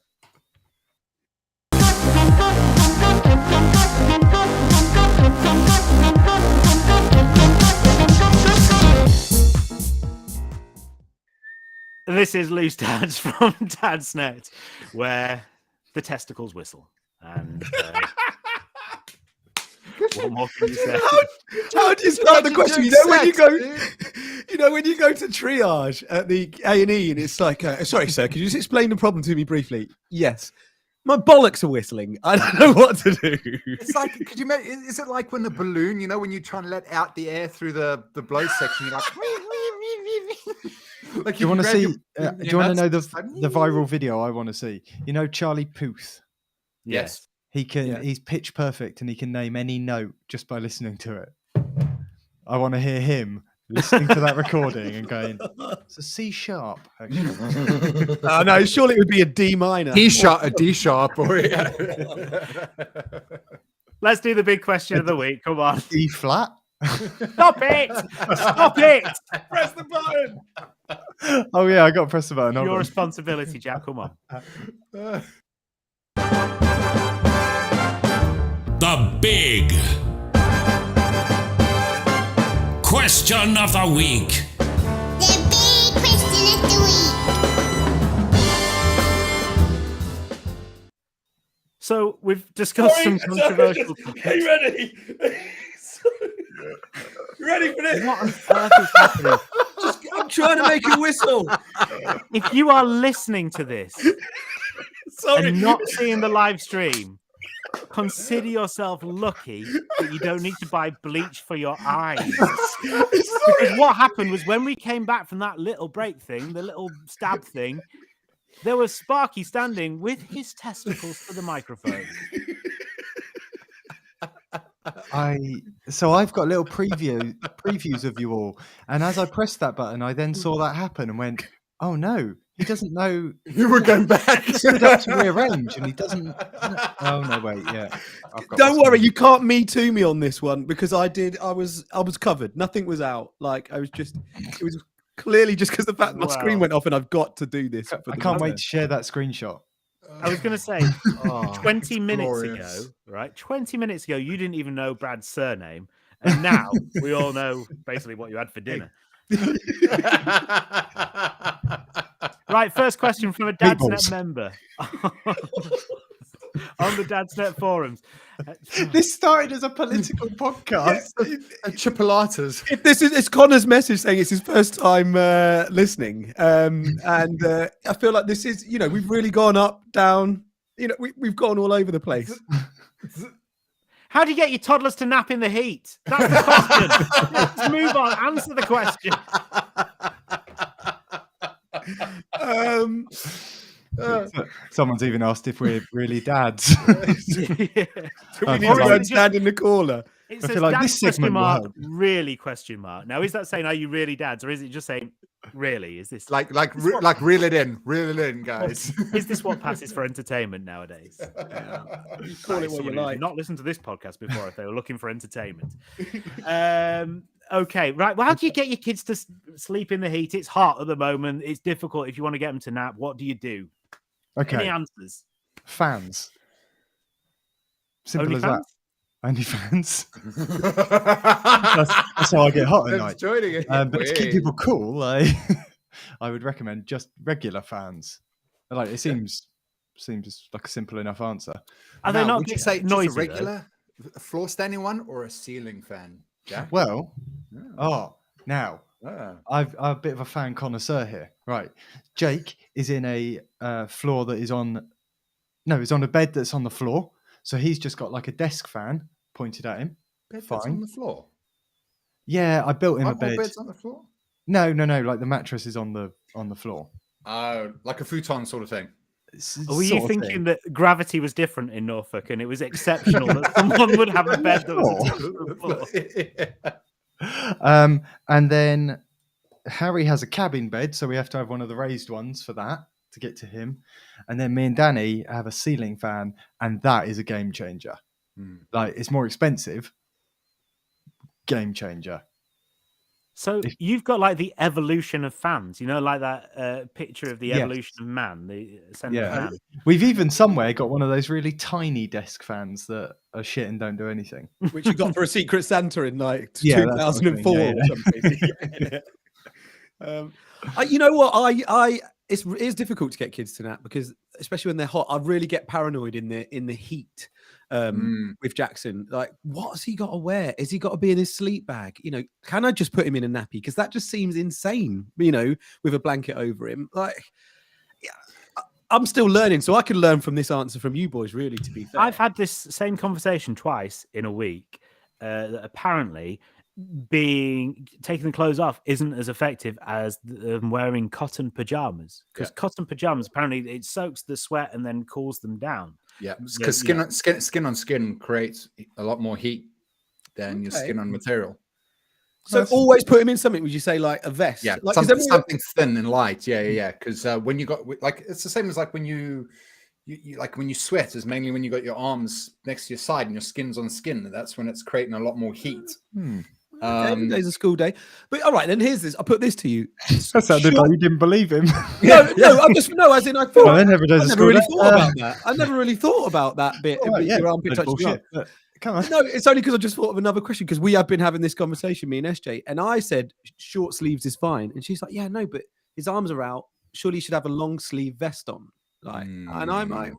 This is Loose Dads from Dadsnet, where the testicles whistle. And what more can you say? How do you start the question? When you go to triage at the A&E, and it's like, sorry, sir, could you just explain the problem to me briefly? Yes. My bollocks are whistling. I don't know what to do. It's like, could you imagine? Is it like when the balloon, when you try and let out the air through the blow section, you're like, like Do you want to see? Do you want to know the the viral video I want to see? Charlie Puth. Yes. He can. He's pitch perfect, and he can name any note just by listening to it. I want to hear him listening to that recording and going, "It's a C sharp." Actually. Oh, no, surely it would be a D minor. D sharp, a D sharp, or Let's do the big question of the week. Come on. E flat. Stop it! Stop it! Press the button. Oh yeah, I got to press the button. Hold Your on. responsibility, Jack. Come on. The big question of the week. The big question of the week. So we've discussed some controversial topics. Are you ready? You ready for this? What on earth is happening? I'm trying to make a whistle. If you are listening to this Sorry. and not seeing the live stream, consider yourself lucky that you don't need to buy bleach for your eyes. Because what happened was when we came back from that little break thing, the little stab thing, there was Sparky standing with his testicles to the microphone. So I've got little previews of you all, and as I pressed that button, I then saw that happen and went, "Oh no, he doesn't know You were going back. he stood up to rearrange, and he doesn't." Oh no, wait, yeah. Don't worry, you can't Me Too me on this one because I was covered. Nothing was out. Like it was clearly just because the fact my screen went off and I've got to do this. I can't wait to share that screenshot. I was going to say 20 minutes ago, right? 20 minutes ago, you didn't even know Brad's surname. And now we all know basically what you had for dinner. Right, first question from a Dadsnet member on the Dadsnet forums. This started as a political podcast. Chipolatas. If it's Connor's message saying it's his first time listening, and I feel like this is, we've really gone up, down, we've gone all over the place. How do you get your toddlers to nap in the heat? That's the question. Let's move on. Answer the question. Someone's even asked if we're really dads. We need to stand in the corner. It I says feel like dads, this segment will help. really question mark. Now, is that saying are you really dads, or is it just saying really? Is this Like reel it in, guys. is this what passes for entertainment nowadays? You call it what you like. Not listen to this podcast before if they were looking for entertainment. Okay, right. Well, how do you get your kids to sleep in the heat? It's hot at the moment. It's difficult if you want to get them to nap. What do you do? Okay. Any answers? Fans. Simple Only as fans? that. Only fans. That's how I get hot at night. Joining it. But to keep people cool, I would recommend just regular fans. Like it seems like a simple enough answer. Are they not would you say just noisy, a regular floor standing one or a ceiling fan? Yeah. Well, now Ah. I'm a bit of a fan connoisseur here. Right, Jake is in a floor that is on. No, he's on a bed that's on the floor. So he's just got like a desk fan pointed at him. Bed that's on the floor. Yeah, I built him a bed. Beds on the floor? No. Like the mattress is on the floor. Oh, like a futon sort of thing. Were you thinking that gravity was different in Norfolk and it was exceptional that someone would have a bed that was And then Harry has a cabin bed, so we have to have one of the raised ones for that to get to him. And then me and Danny have a ceiling fan, and that is a game changer. Like it's more expensive. Game changer. So you've got like the evolution of fans, like that picture of the evolution of man, the ascent of man. We've even somewhere got one of those really tiny desk fans that are shit and don't do anything. Which you got for a Secret Santa in like Yeah, 2004 yeah. or something. You know what? It's difficult to get kids to nap because, especially when they're hot, I really get paranoid in the heat. With Jackson, like, what has he got to wear? Has he got to be in his sleep bag? Can I just put him in a nappy? Because that just seems insane. With a blanket over him. Like, I'm still learning, so I can learn from this answer from you boys. Really, to be fair, I've had this same conversation twice in a week. That apparently taking the clothes off isn't as effective as wearing cotton pajamas, because cotton pajamas apparently it soaks the sweat and then cools them down. Yeah, because skin on skin creates a lot more heat than your skin on material. So always put him in something. Would you say like a vest? Yeah, like, something thin and light. Yeah. Because when you got like, it's the same as like when you like when you sweat is mainly when you got your arms next to your side and your skin's on skin. That's when it's creating a lot more heat. Every day's a school day. But all right, then here's this. I'll put this to you. That sounded like you didn't believe him. No, as in I thought. Well, then every day's a never school really day. thought about that. I never really thought about that bit. All right, Your armpit touching your arm. bullshit. Come on. No, it's only because I just thought of another question because we have been having this conversation, me and SJ, and I said short sleeves is fine, and she's like, yeah, no, but his arms are out. Surely he should have a long sleeve vest on. Like, and I'm like,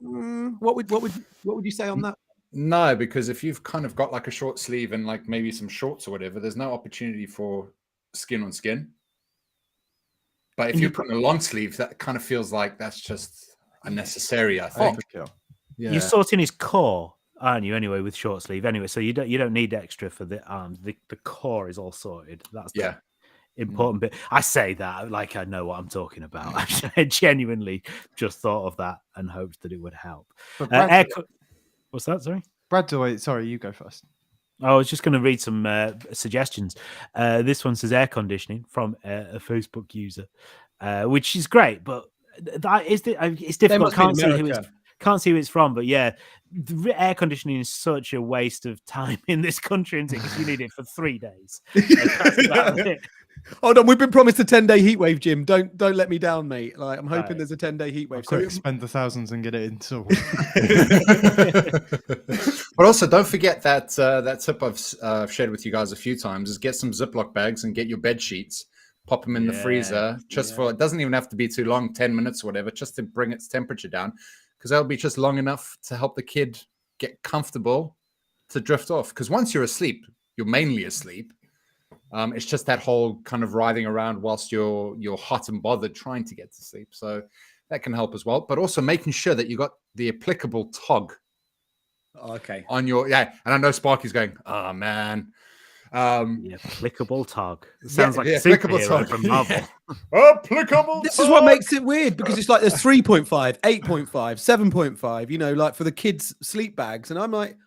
what would you say on that? No, because if you've kind of got like a short sleeve and like maybe some shorts or whatever, there's no opportunity for skin on skin. But if you're putting a long sleeve, that kind of feels like that's just unnecessary, I think. You're sorting his core. aren't you? Anyway, with short sleeve. Anyway, so you don't need extra for the arms. The core is all sorted. That's the important bit. I say that like I know what I'm talking about. I genuinely just thought of that and hoped that it would help. But Brad's, What's that? Sorry, Brad's always. Sorry, you go first. I was just going to read some suggestions. This one says air conditioning from a Facebook user, which is great, but that is it's difficult. Can't see who it's from, but yeah, the air conditioning is such a waste of time in this country, isn't it? Because you need it for 3 days. That's about it. Hold on, we've been promised a 10-day heat wave, Jim. Don't let me down, mate. Like I'm hoping there's a 10-day heat wave. So spend the thousands and get it installed. But also, don't forget that that tip I've shared with you guys a few times is get some Ziploc bags and get your bed sheets, pop them in the freezer just for. It doesn't even have to be too long, 10 minutes or whatever, just to bring its temperature down, because that'll be just long enough to help the kid get comfortable to drift off. Because once you're asleep, you're mainly asleep. It's just that whole kind of writhing around whilst you're hot and bothered trying to get to sleep. So that can help as well. But also making sure that you got the applicable tog. Okay. On your and I know Sparky's going, oh man. The applicable tog. It sounds like a applicable superhero from Marvel. Applicable. This is what makes it weird, because it's like there's 3.5, 8.5, 7.5. You know, like for the kids' sleep bags, and I'm like,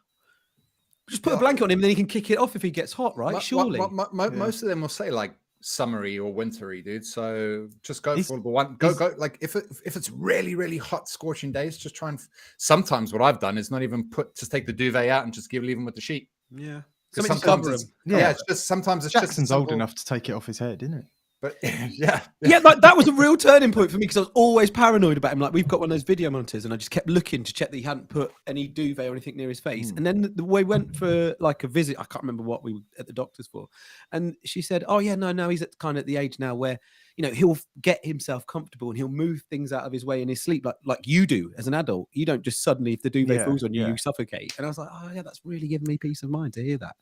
just put a blanket on him, and then he can kick it off if he gets hot, right? Surely. Most of them will say like summery or wintry, dude. So just go for the one. Go. Like if it's really, really hot, scorching days, just try and. Sometimes what I've done is not even just take the duvet out and just leave him with the sheet. Yeah. Sometimes it's just sometimes it's Jackson's old enough to take it off his head, isn't it? But yeah, like that was a real turning point for me, because I was always paranoid about him. Like we've got one of those video monitors, and I just kept looking to check that he hadn't put any duvet or anything near his face. And then we went for like a visit. I can't remember what we were at the doctor's for, and she said, "Oh yeah, no, he's at kind of the age now where he'll get himself comfortable and he'll move things out of his way in his sleep, like you do as an adult. You don't just suddenly, if the duvet falls on you, you suffocate." And I was like, "Oh yeah, that's really giving me peace of mind to hear that."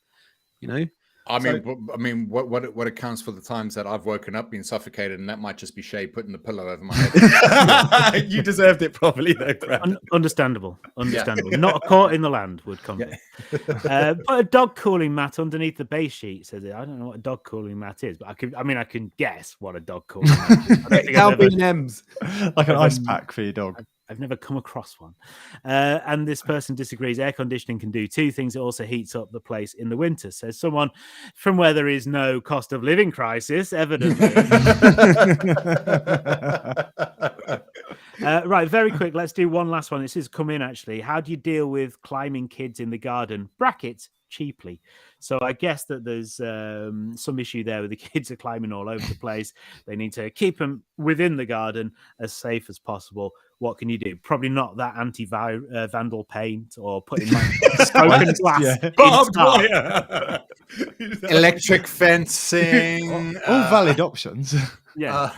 I mean, what accounts for the times that I've woken up being suffocated, and that might just be Shay putting the pillow over my head. You deserved it probably, though, Brad. Understandable. Not a court in the land would come. Put a dog cooling mat underneath the base sheet, says it. I don't know what a dog cooling mat is, but I can guess what a dog cooling mat is. Like an ice pack for your dog. I've never come across one. And this person disagrees. Air conditioning can do two things. It also heats up the place in the winter, says someone from where there is no cost of living crisis, evidently. Right, very quick. Let's do one last one. This has come in, actually. How do you deal with climbing kids in the garden? Brackets, cheaply. So I guess that there's some issue there with the kids are climbing all over the place. They need to keep them within the garden as safe as possible. What can you do? Probably not that anti-vandal paint or putting spoken glass. Electric fencing. All valid options. Yeah.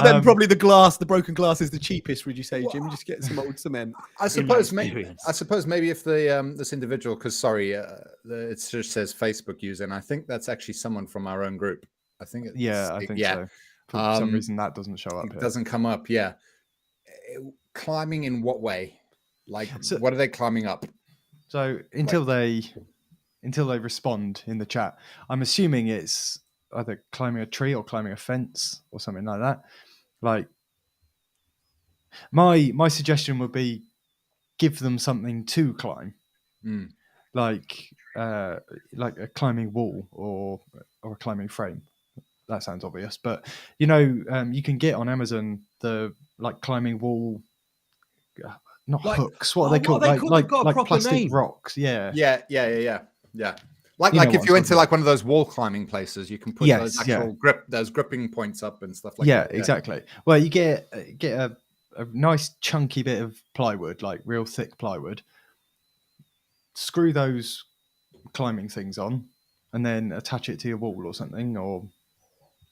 Then probably the broken glass is the cheapest, would you say, Jim? Just get some old cement. I suppose maybe if the this individual, because it just says Facebook user, and I think that's actually someone from our own group. I think so. For some reason that doesn't show up. It doesn't come up. Yeah. Climbing in what way? Like, what are they climbing up? So until they respond in the chat, I'm assuming it's either climbing a tree or climbing a fence or something like that. Like, my suggestion would be give them something to climb, like a climbing wall or a climbing frame. That sounds obvious, but you can get on Amazon the climbing wall, not hooks. What are they called? Like plastic name. Rocks. Yeah. Like if you went to one of those wall climbing places, you can put those actual those gripping points up and stuff like that. Yeah, exactly. Well, you get a nice chunky bit of plywood, like real thick plywood. Screw those climbing things on, and then attach it to your wall or something, or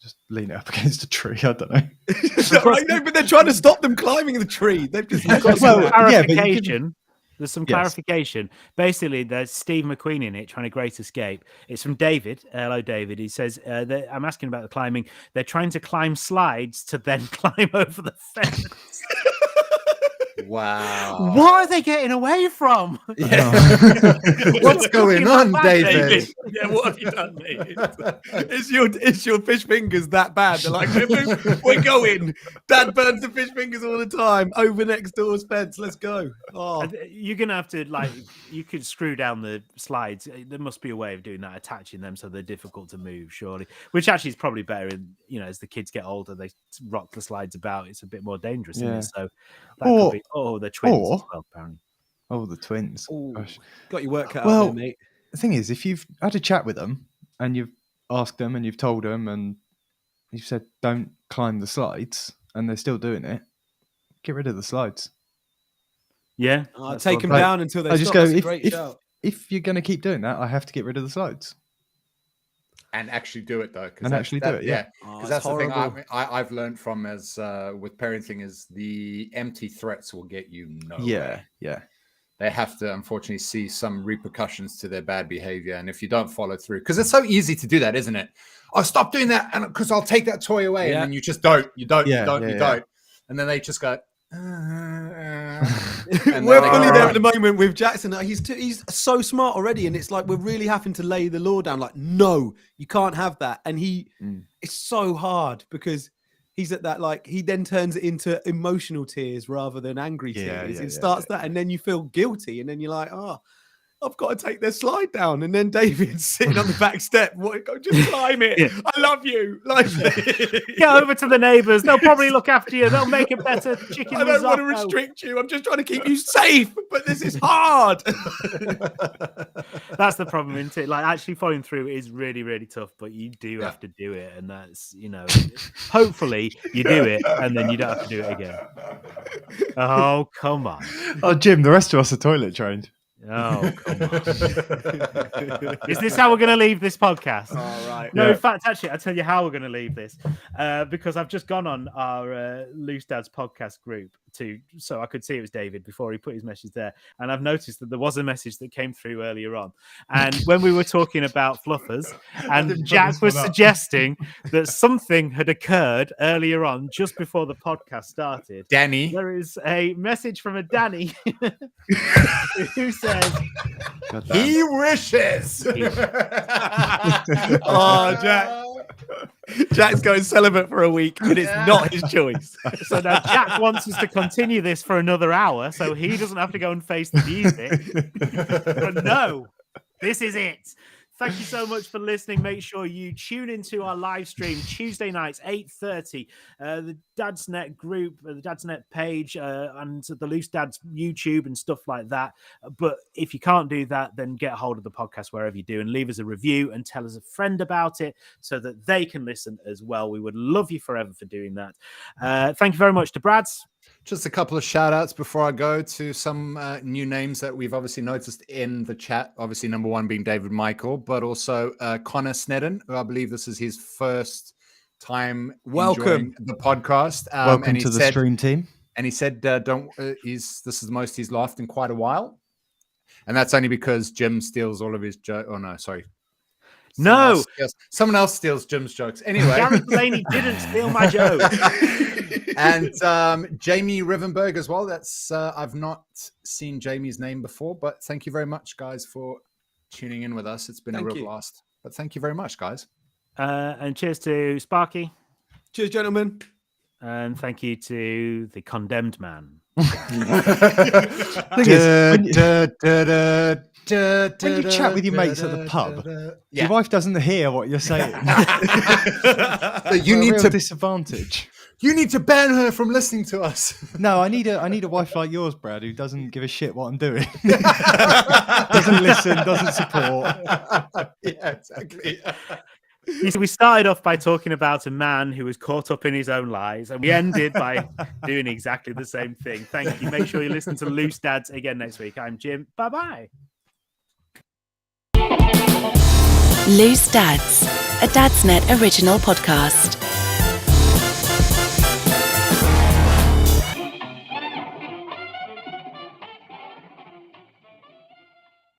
just lean it up against a tree. I don't know. I know, but they're trying to stop them climbing the tree. They've just clarification. There's some clarification. Basically, there's Steve McQueen in it trying to Great Escape. It's from David. Hello, David. He says, I'm asking about the climbing. They're trying to climb slides to then climb over the fence. Wow. What are they getting away from? Yeah. What's going on, David? Yeah, what have you done, mate? Is your fish fingers that bad? They're like, we're going. Dad burns the fish fingers all the time. Over next door's fence. Let's go. Oh, You're gonna have to you could screw down the slides. There must be a way of doing that, attaching them so they're difficult to move, surely. Which actually is probably better. As the kids get older, they rock the slides about. It's a bit more dangerous, isn't it? So that could be. Oh, they're twins as well, apparently. Oh, the twins. Gosh. Got your work cut out Well, there, mate. the thing is, if you've had a chat with them and you've asked them and you've told them and you've said don't climb the slides and they're still doing it, get rid of the slides. Yeah, take them down until they I stop. just go, That's a great shout. if you're going to keep doing that, I have to get rid of the slides. And actually do it though. And actually do it, yeah. Because that's the thing I've learned from as with parenting is the empty threats will get you nowhere. Yeah. They have to unfortunately see some repercussions to their bad behavior. And if you don't follow through, because it's so easy to do that, isn't it? Oh, stop doing that. And because I'll take that toy away. Yeah. And then you just don't. You don't. Yeah. And then they just go, We're fully there at the moment with Jackson. He's so smart already, and it's like we're really having to lay the law down. Like, no, you can't have that. And it's so hard because he's at that, like, he then turns it into emotional tears rather than angry tears. It starts that, and then you feel guilty, and then you're like, oh, I've got to take their slide down. And then David's sitting on the back step. Go, just climb it. Yeah. I love you. Like, get over to the neighbours. They'll probably look after you. They'll make it better. Chicken I don't want to restrict you. I'm just trying to keep you safe. But this is hard. That's the problem, isn't it? Like, actually following through is really, really tough. But you do have to do it. And that's, hopefully you do it. And then you don't have to do it again. Oh, come on. Oh, Jim, the rest of us are toilet trained. Oh, come on. Is this how we're going to leave this podcast? All right. No, in fact, actually, I'll tell you how we're going to leave this. Because I've just gone on our Loose Dads podcast group so I could see it was David before he put his message there. And I've noticed that there was a message that came through earlier on. And when we were talking about fluffers, and Jack was suggesting that something had occurred earlier on, just before the podcast started. Danny. There is a message from a Danny who says, he wishes. Oh, Jack's going celibate for a week, and it's not his choice. So now Jack wants us to continue this for another hour, so he doesn't have to go and face the music. But no, this is it. Thank you so much for listening. Make sure you tune into our live stream Tuesday nights, 8:30. The Dadsnet group, the Dadsnet page, and the Loose Dads YouTube and stuff like that. But if you can't do that, then get a hold of the podcast wherever you do and leave us a review and tell us a friend about it so that they can listen as well. We would love you forever for doing that. Thank you very much to Brads. Just a couple of shout outs before I go to some new names that we've obviously noticed in the chat. Obviously, number one being David Michael, but also Connor Snedden, who I believe this is his first time welcome the podcast. Welcome to the stream team. And he said, this is the most he's laughed in quite a while. And that's only because Jim steals all of his jokes. Oh, no, sorry. Someone else steals Jim's jokes. Anyway, Gareth Delaney didn't steal my joke. And Jamie Rivenberg as well. That's I've not seen Jamie's name before, but thank you very much, guys, for tuning in with us. It's been a real blast. But thank you very much, guys. And cheers to Sparky. Cheers, gentlemen. And thank you to the condemned man. When you chat with your mates at the pub, your wife doesn't hear what you're saying. You need to disadvantage. You need to ban her from listening to us. No, I need a wife like yours, Brad, who doesn't give a shit what I'm doing. Doesn't listen, doesn't support. Yeah, exactly. You see, we started off by talking about a man who was caught up in his own lies, and we ended by doing exactly the same thing. Thank you. Make sure you listen to Loose Dads again next week. I'm Jim. Bye-bye. Loose Dads, a Dadsnet original podcast.